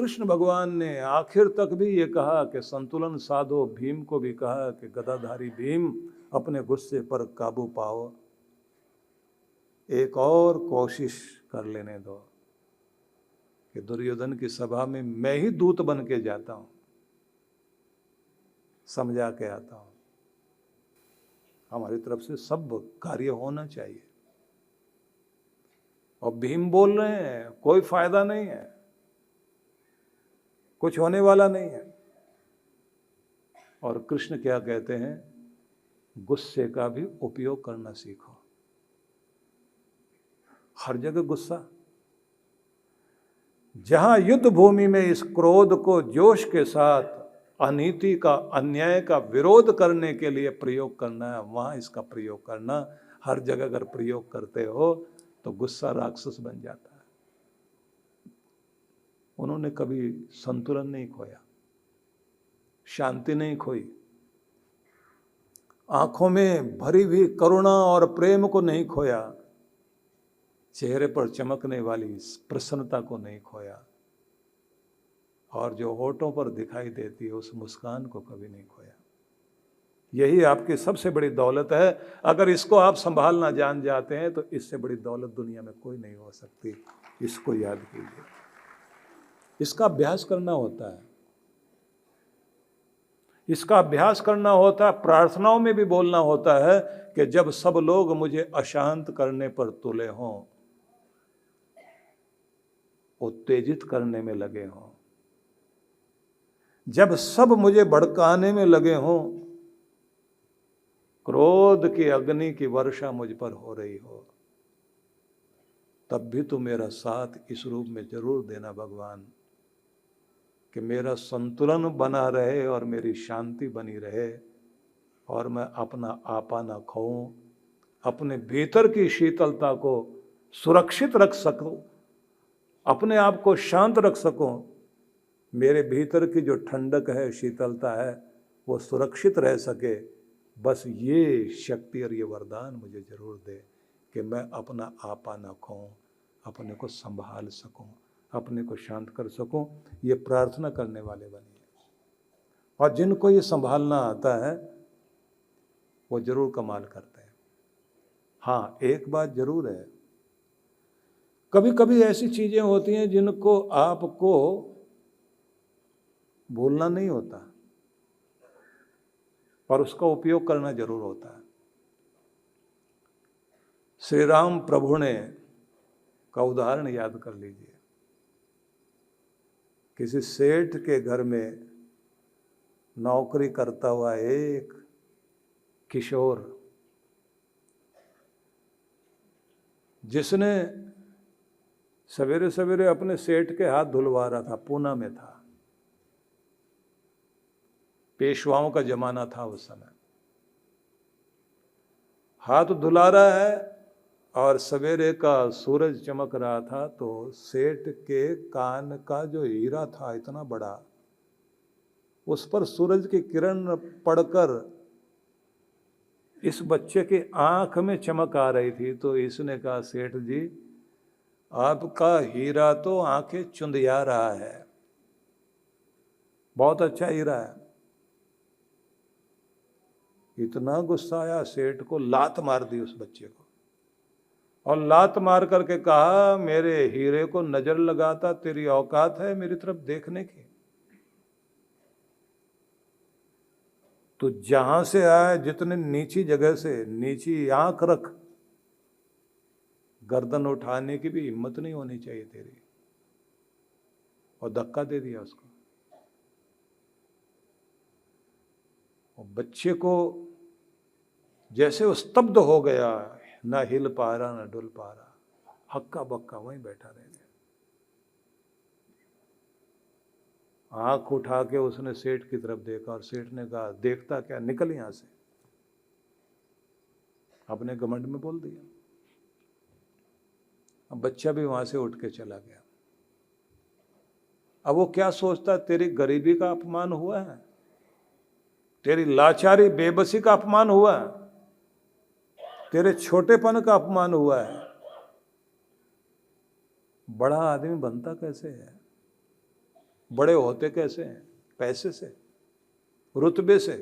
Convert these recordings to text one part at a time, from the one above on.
कृष्ण भगवान ने आखिर तक भी ये कहा कि संतुलन साधो, भीम को भी कहा कि गदाधारी भीम अपने गुस्से पर काबू पाओ, एक और कोशिश कर लेने दो कि दुर्योधन की सभा में मैं ही दूत बन के जाता हूं, समझा के आता हूं। हमारी तरफ से सब कार्य होना चाहिए। और भीम बोल रहे हैं कोई फायदा नहीं है, कुछ होने वाला नहीं है। और कृष्ण क्या कहते हैं, गुस्से का भी उपयोग करना सीखो। हर जगह गुस्सा, जहां युद्ध भूमि में इस क्रोध को जोश के साथ अनीति का, अन्याय का विरोध करने के लिए प्रयोग करना है, वहां इसका प्रयोग करना। हर जगह अगर प्रयोग करते हो तो गुस्सा राक्षस बन जाता है। उन्होंने कभी संतुलन नहीं खोया, शांति नहीं खोई, आंखों में भरी हुई करुणा और प्रेम को नहीं खोया, चेहरे पर चमकने वाली प्रसन्नता को नहीं खोया, और जो होठों पर दिखाई देती है उस मुस्कान को कभी नहीं खोया। यही आपकी सबसे बड़ी दौलत है। अगर इसको आप संभालना जान जाते हैं तो इससे बड़ी दौलत दुनिया में कोई नहीं हो सकती। इसको याद कीजिए। इसका अभ्यास करना होता है, इसका अभ्यास करना होता है। प्रार्थनाओं में भी बोलना होता है कि जब सब लोग मुझे अशांत करने पर तुले हों, उत्तेजित करने में लगे हों, जब सब मुझे भड़काने में लगे हों, क्रोध की अग्नि की वर्षा मुझ पर हो रही हो, तब भी तू मेरा साथ इस रूप में जरूर देना भगवान, कि मेरा संतुलन बना रहे और मेरी शांति बनी रहे, और मैं अपना आपा ना खोऊं, अपने भीतर की शीतलता को सुरक्षित रख सकूं, अपने आप को शांत रख सकूं। मेरे भीतर की जो ठंडक है, शीतलता है, वो सुरक्षित रह सके। बस ये शक्ति और ये वरदान मुझे जरूर दे कि मैं अपना आपा न खोऊं, अपने को संभाल सकूं, अपने को शांत कर सकूं। ये प्रार्थना करने वाले बनिए। और जिनको ये संभालना आता है वो जरूर कमाल करते हैं। हाँ, एक बात जरूर है, कभी कभी ऐसी चीजें होती हैं जिनको आपको भूलना नहीं होता, पर उसका उपयोग करना जरूर होता है। श्री राम प्रभु ने का उदाहरण याद कर लीजिए। किसी सेठ के घर में नौकरी करता हुआ एक किशोर, जिसने सवेरे सवेरे अपने सेठ के हाथ धुलवा रहा था, पूना में था, पेशवाओं का जमाना था उस समय। हाथ धुला रहा है और सवेरे का सूरज चमक रहा था, तो सेठ के कान का जो हीरा था इतना बड़ा, उस पर सूरज की किरण पड़कर इस बच्चे की आंख में चमक आ रही थी। तो इसने कहा, सेठ जी आपका हीरा तो आंखें चुंधिया रहा है, बहुत अच्छा हीरा है। इतना गुस्सा आया सेठ को, लात मार दी उस बच्चे को, और लात मार करके कहा, मेरे हीरे को नजर लगाता तेरी औकात है मेरी तरफ देखने की? तो जहां से आए, जितने नीची जगह से, नीची आंख रख, गर्दन उठाने की भी हिम्मत नहीं होनी चाहिए तेरी। और धक्का दे दिया उसको। और बच्चे को जैसे वो स्तब्ध हो गया, ना हिल पा रहा ना डुल पा रहा, हक्का बक्का वहीं बैठा रह गया। आंख उठा के उसने सेठ की तरफ देखा, और सेठ ने कहा, देखता क्या, निकल यहां से। अपने घमंड में बोल दिया। अब बच्चा भी वहां से उठ के चला गया। अब वो क्या सोचता, तेरी गरीबी का अपमान हुआ है, तेरी लाचारी बेबसी का अपमान हुआ है, तेरे छोटेपन का अपमान हुआ है। बड़ा आदमी बनता कैसे है? बड़े होते कैसे हैं? पैसे से, रुतबे से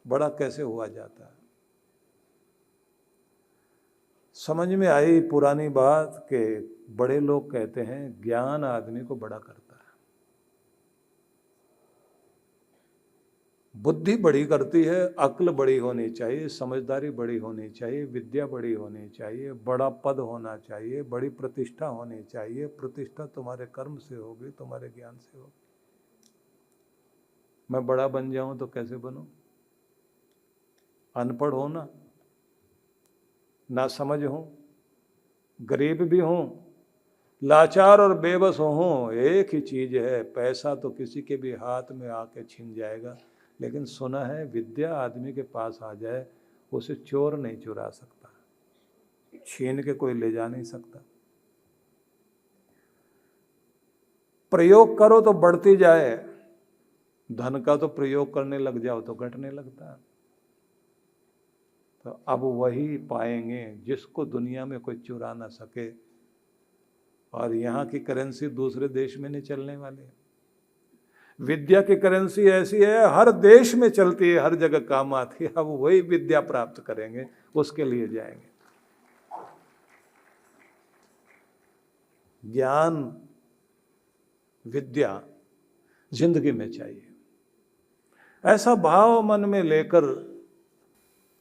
बड़ा कैसे हुआ जाता है? समझ में आई पुरानी बात कि बड़े लोग कहते हैं ज्ञान आदमी को बड़ा करता है, बुद्धि बड़ी करती है, अक्ल बड़ी होनी चाहिए, समझदारी बड़ी होनी चाहिए, विद्या बड़ी होनी चाहिए, बड़ा पद होना चाहिए, बड़ी प्रतिष्ठा होनी चाहिए। प्रतिष्ठा तुम्हारे कर्म से होगी, तुम्हारे ज्ञान से होगी। मैं बड़ा बन जाऊं तो कैसे बनूं? अनपढ़ हो ना समझ हूं, गरीब भी हूं, लाचार और बेबस हूं, एक ही चीज है, पैसा तो किसी के भी हाथ में आके छिन जाएगा, लेकिन सुना है विद्या आदमी के पास आ जाए उसे चोर नहीं चुरा सकता, छीन के कोई ले जा नहीं सकता। प्रयोग करो तो बढ़ती जाए, धन का तो प्रयोग करने लग जाओ तो घटने लगता है। तो अब वही पाएंगे जिसको दुनिया में कोई चुरा ना सके, और यहाँ की करेंसी दूसरे देश में नहीं चलने वाली। विद्या की करेंसी ऐसी है, हर देश में चलती है, हर जगह काम आती है। अब वही विद्या प्राप्त करेंगे, उसके लिए जाएंगे। ज्ञान विद्या जिंदगी में चाहिए, ऐसा भाव मन में लेकर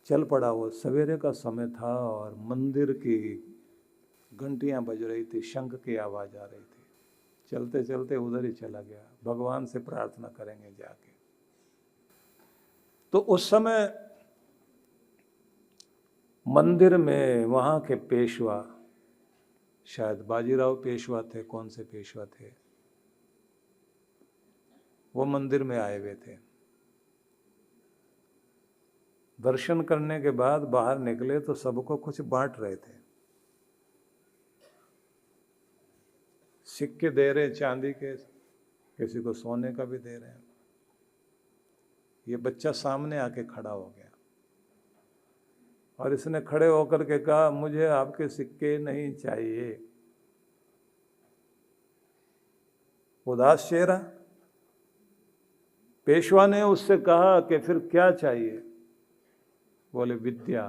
चल पड़ा। वो सवेरे का समय था और मंदिर की घंटियां बज रही थी, शंख की आवाज आ रही थी। चलते चलते उधर ही चला गया, भगवान से प्रार्थना करेंगे जाके। तो उस समय मंदिर में वहां के पेशवा, शायद बाजीराव पेशवा थे, कौन से पेशवा थे, वो मंदिर में आए हुए थे। दर्शन करने के बाद बाहर निकले तो सबको कुछ बांट रहे थे। सिक्के दे रहे चांदी के, किसी को सोने का भी दे रहे हैं। ये बच्चा सामने आके खड़ा हो गया और इसने खड़े होकर के कहा, मुझे आपके सिक्के नहीं चाहिए। उदास चेहरा। पेशवा ने उससे कहा कि फिर क्या चाहिए? बोले विद्या।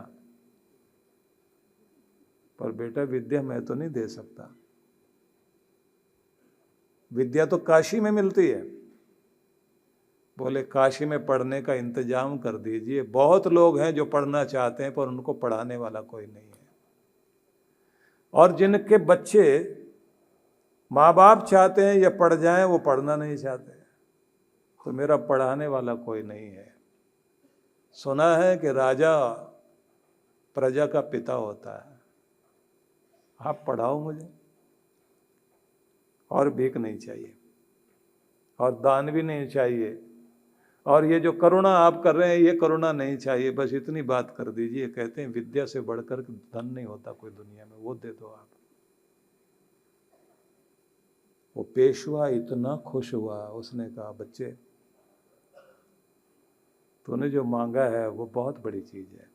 पर बेटा विद्या मैं तो नहीं दे सकता, विद्या तो काशी में मिलती है। बोले काशी में पढ़ने का इंतजाम कर दीजिए, बहुत लोग हैं जो पढ़ना चाहते हैं पर उनको पढ़ाने वाला कोई नहीं है, और जिनके बच्चे माँ बाप चाहते हैं ये पढ़ जाएं, वो पढ़ना नहीं चाहते, तो मेरा पढ़ाने वाला कोई नहीं है। सुना है कि राजा प्रजा का पिता होता है, आप पढ़ाओ मुझे, और भीख नहीं चाहिए और दान भी नहीं चाहिए, और ये जो करुणा आप कर रहे हैं ये करुणा नहीं चाहिए, बस इतनी बात कर दीजिए। कहते हैं विद्या से बढ़कर धन नहीं होता कोई दुनिया में, वो दे दो आप। वो पेशवा इतना खुश हुआ, उसने कहा बच्चे तूने जो मांगा है वो बहुत बड़ी चीज है,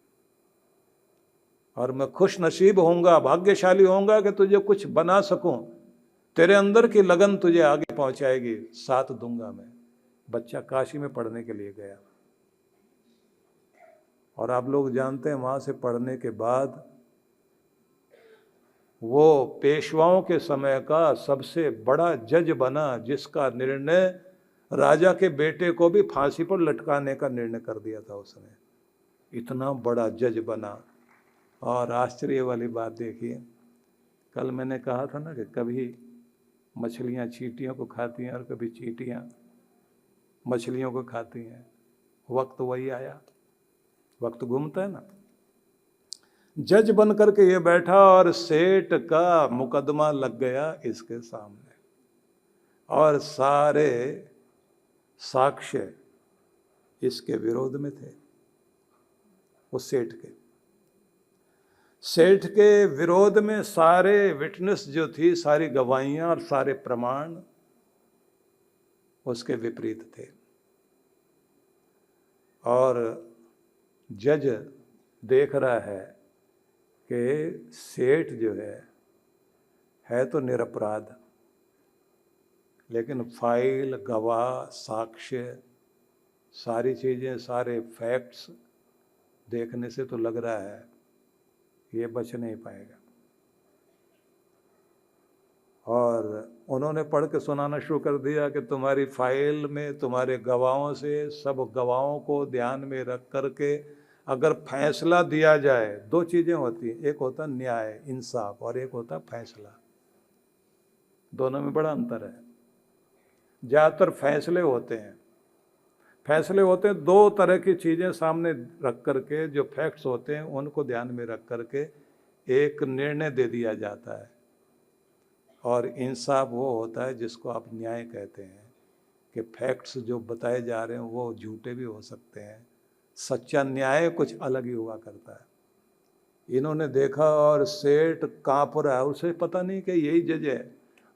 और मैं खुश नसीब होऊंगा, भाग्यशाली होऊंगा कि तुझे कुछ बना सकूं, तेरे अंदर की लगन तुझे आगे पहुंचाएगी, साथ दूंगा मैं। बच्चा काशी में पढ़ने के लिए गया, और आप लोग जानते हैं वहां से पढ़ने के बाद वो पेशवाओं के समय का सबसे बड़ा जज बना, जिसका निर्णय राजा के बेटे को भी फांसी पर लटकाने का निर्णय कर दिया था उसने। इतना बड़ा जज बना। और आश्चर्य वाली बात देखिए, कल मैंने कहा था ना कि कभी मछलियां चींटियों को खाती हैं और कभी चींटियां मछलियों को खाती हैं। वक्त वही आया, वक्त घूमता है ना। जज बन करके ये बैठा और सेठ का मुकदमा लग गया इसके सामने, और सारे साक्ष्य इसके विरोध में थे। उस सेठ के विरोध में सारे विटनेस जो थी, सारी गवाहियां और सारे प्रमाण उसके विपरीत थे। और जज देख रहा है कि सेठ जो है तो निरपराध, लेकिन फाइल, गवाह, साक्ष्य, सारी चीज़ें, सारे फैक्ट्स देखने से तो लग रहा है ये बच नहीं पाएगा। और उन्होंने पढ़ के सुनाना शुरू कर दिया कि तुम्हारी फाइल में तुम्हारे गवाहों से, सब गवाहों को ध्यान में रख करके अगर फैसला दिया जाए, दो चीज़ें होती हैं, एक होता न्याय, इंसाफ, और एक होता फैसला। दोनों में बड़ा अंतर है। ज़्यादातर फैसले होते हैं दो तरह की चीज़ें सामने रख करके, जो फैक्ट्स होते हैं उनको ध्यान में रख करके एक निर्णय दे दिया जाता है। और इंसाफ वो होता है जिसको आप न्याय कहते हैं, कि फैक्ट्स जो बताए जा रहे हैं वो झूठे भी हो सकते हैं। सच्चा न्याय कुछ अलग ही हुआ करता है। इन्होंने देखा और सेठ कांप रहा है, उसे पता नहीं कि यही जज है,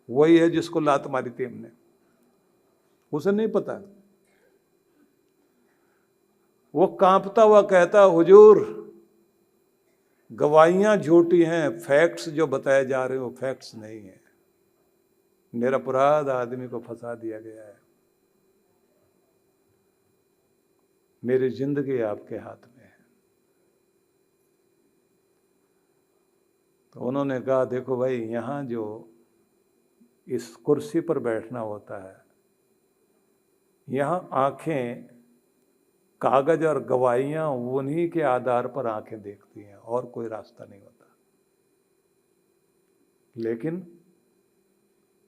वही है जिसको लात मारी थी हमने, उसे नहीं पता। वो कांपता हुआ कहता, हुजूर गवाहियां झूठी हैं, फैक्ट्स जो बताए जा रहे हैं वो फैक्ट्स नहीं है। निरपराध आदमी को फंसा दिया गया है। मेरी जिंदगी आपके हाथ में है। तो उन्होंने कहा, देखो भाई, यहाँ जो इस कुर्सी पर बैठना होता है, यहाँ आंखें, कागज और गवाहियां उन्हीं के आधार पर आंखें देखती हैं, और कोई रास्ता नहीं होता। लेकिन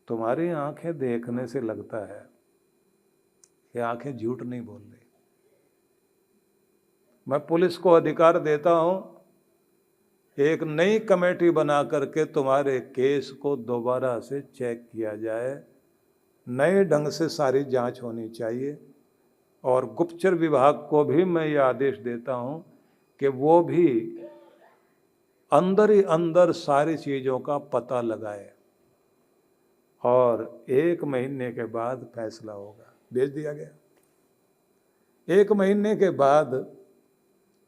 तुम्हारी आंखें देखने से लगता है कि आंखें झूठ नहीं बोल रही। मैं पुलिस को अधिकार देता हूं, एक नई कमेटी बना करके तुम्हारे केस को दोबारा से चेक किया जाए, नए ढंग से सारी जांच होनी चाहिए। और गुप्तचर विभाग को भी मैं ये आदेश देता हूं कि वो भी अंदर ही अंदर सारी चीज़ों का पता लगाए, और 1 महीने के बाद फैसला होगा। भेज दिया गया। 1 महीने के बाद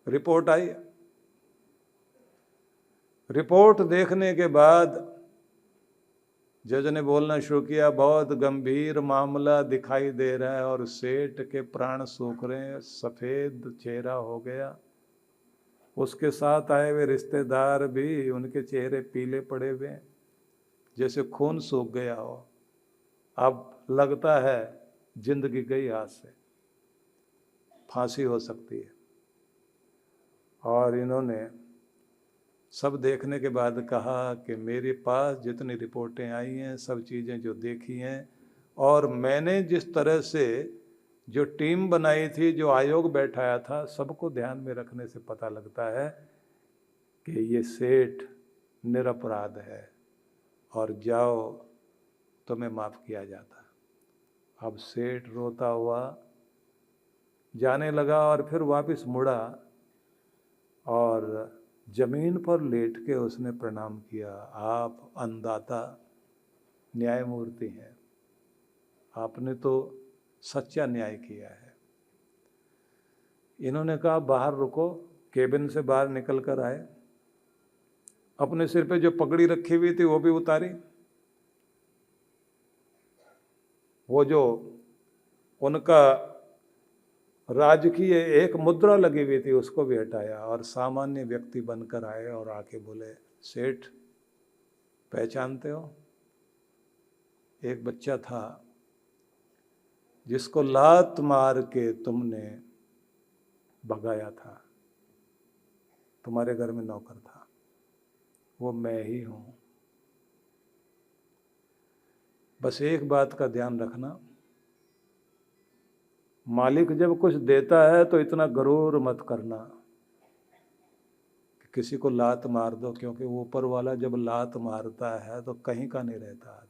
रिपोर्ट आई। रिपोर्ट देखने के बाद जज ने बोलना शुरू किया, बहुत गंभीर मामला दिखाई दे रहा है और सेठ के प्राण सूख रहे हैं, सफ़ेद चेहरा हो गया। उसके साथ आए हुए रिश्तेदार भी, उनके चेहरे पीले पड़े हुए हैं, जैसे खून सूख गया हो। अब लगता है जिंदगी गई हाथ से, फांसी हो सकती है। और इन्होंने सब देखने के बाद कहा कि मेरे पास जितनी रिपोर्टें आई हैं, सब चीज़ें जो देखी हैं, और मैंने जिस तरह से जो टीम बनाई थी, जो आयोग बैठाया था, सबको ध्यान में रखने से पता लगता है कि ये सेठ निरपराध है, और जाओ, तुम्हें माफ़ किया जाता। अब सेठ रोता हुआ जाने लगा और फिर वापस मुड़ा और जमीन पर लेट के उसने प्रणाम किया। आप अन्नदाता न्यायमूर्ति हैं, आपने तो सच्चा न्याय किया है। इन्होंने कहा, बाहर रुको। केबिन से बाहर निकल कर आए, अपने सिर पे जो पगड़ी रखी हुई थी वो भी उतारी, वो जो उनका राजकीय एक मुद्रा लगी हुई थी उसको भी हटाया, और सामान्य व्यक्ति बनकर आए और आके बोले, सेठ पहचानते हो? एक बच्चा था जिसको लात मार के तुमने भगाया था, तुम्हारे घर में नौकर था, वो मैं ही हूं। बस एक बात का ध्यान रखना, मालिक जब कुछ देता है तो इतना गरूर मत करना कि किसी को लात मार दो, क्योंकि ऊपर वाला जब लात मारता है तो कहीं का नहीं रहता आदमी।